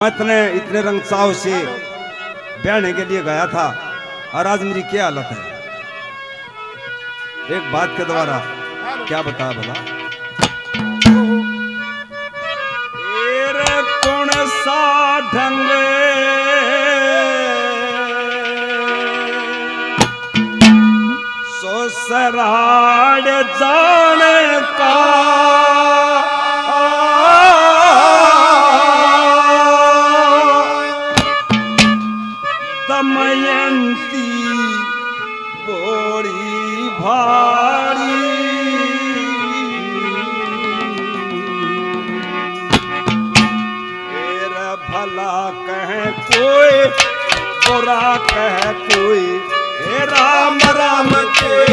मैं इतने रंग चाव से बहने के लिए गया था और आज मेरी क्या हालत है। एक बात के द्वारा क्या बता भला। कौन सा ढंग ससुराल जाने का दमयंती बोड़ी भारी तेरा भला कहे कोई बुरा कहे कोई हे राम राम के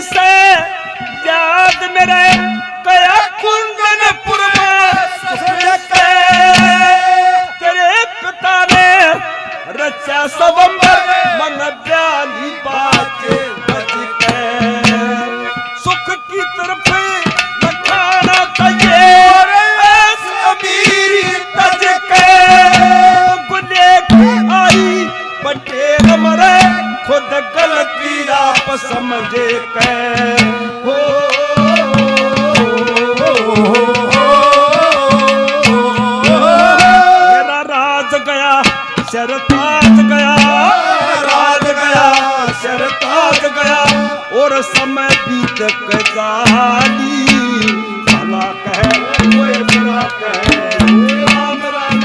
से याद मेरे कया कुंदनपुर में तेरे पिता ने रचा सवंबर मन ब्याली बाजे बज के सुख की तरफ लखाना चाहिए अमीरी तज के गुले आई बटे मरे खुद गलती आप समझे के हो मेरा राज गया शरताज गया राज गया शरताज गया और समय बीत जाली भला कहे कोई बुरा कहे राम राम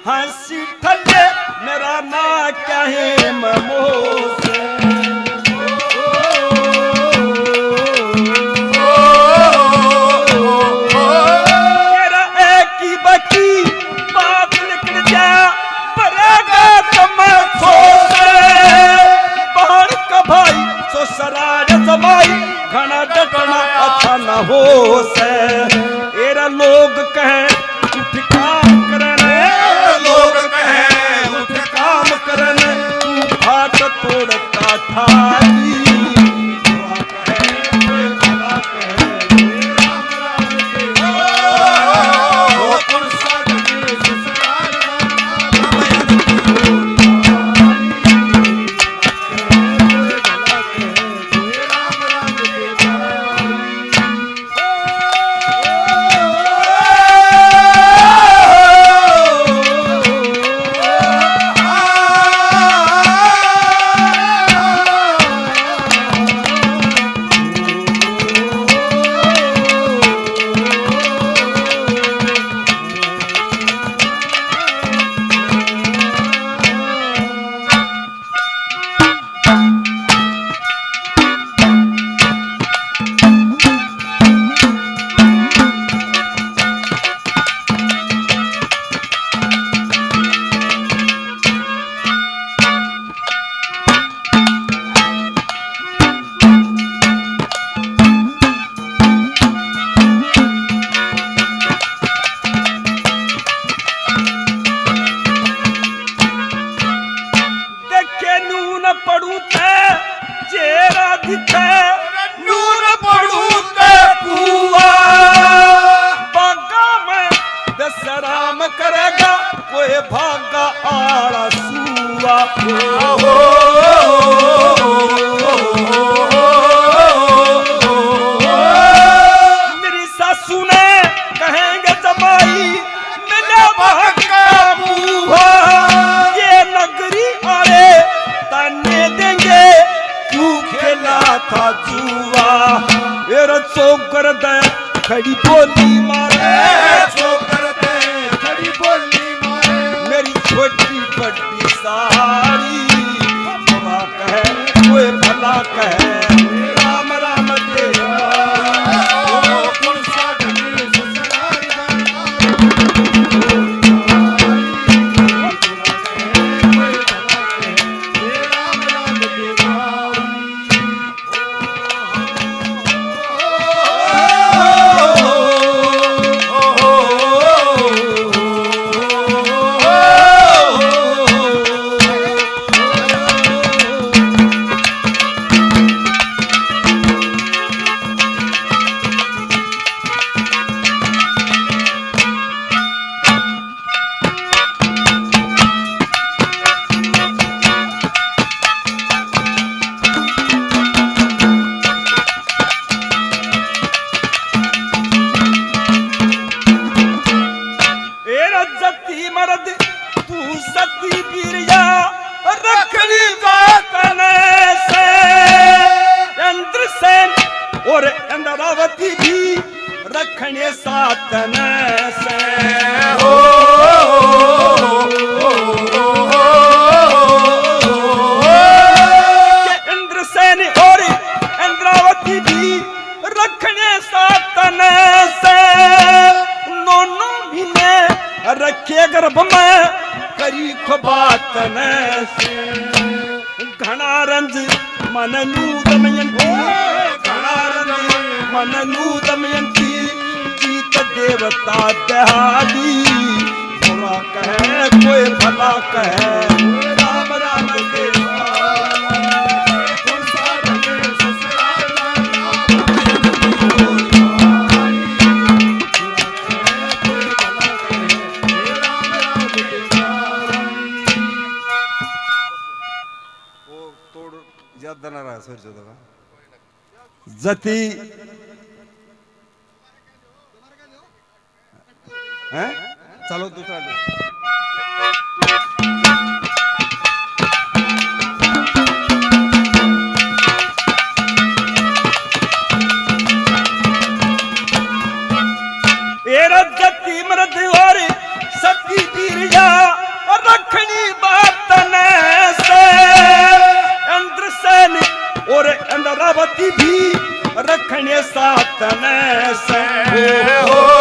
हंसी थले मेरा ना कहे ममोस मेरा एक ही बकी बात निकल जा परेगा तुम सोच बाहर का भाई ससुराल जमाई घना डटना अच्छा न हो से एरा लोग कहे उठ काम करने लोग कहे उठ काम करने तू फाट तोड़ता ठाली के नून पड़ू ते चेरा दिखे नून पड़ू ते कुआ बागा में दसराम करेगा कोई भागा आड़ा सुआ मेरी सासू ने कहेंगे जमाई मेरा भागा मुआ ये नगरी आए ताने देंगे क्यों खेला था जुआ मेरा चौकर दे खड़ी बोली मारे चौकर दे खड़ी बोली मारे मेरी छोटी बड़ी सारी बुरा कहे कोई भला कहे राम राम तेरा कौन सा ढंगी ससुराल राम राम देवा जती मर्द तू सती बिरिया रखनी बातन से इंद्रसेन और इंद्रावती भी रखने सातन से हो इंद्रसेन और इंद्रावती भी रखने सातन से दोनों भी ने रखे गर्भ में करी खबातन से घना रंज मन नू दमयंती घना रंज मन नू दमयंती जीत देवता दहाड़ी बुरा कहे कोई भला कहे राम राम देवा कौन सा ढंगी ससुराल जती हैं चलो दूसरा दे जती मर्द और सती बिरिया रखनी बातन से इंद्रसेन और इंद्रावती भी रखने सातन से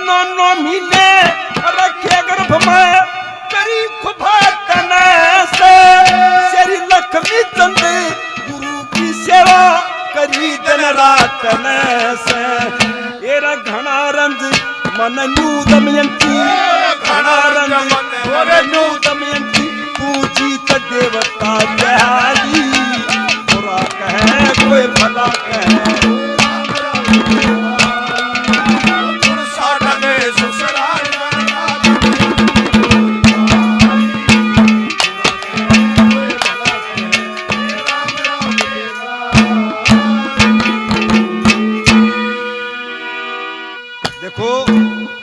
नो महीने रखे गर्भ में करी खुबातन से श्री लक्ष्मी चंद गुरु की सेवा करी दिन रातन से एरा घना रंज मन नू दमयंती घना रंज मन नू दमयंती तू जीत देवता दयाली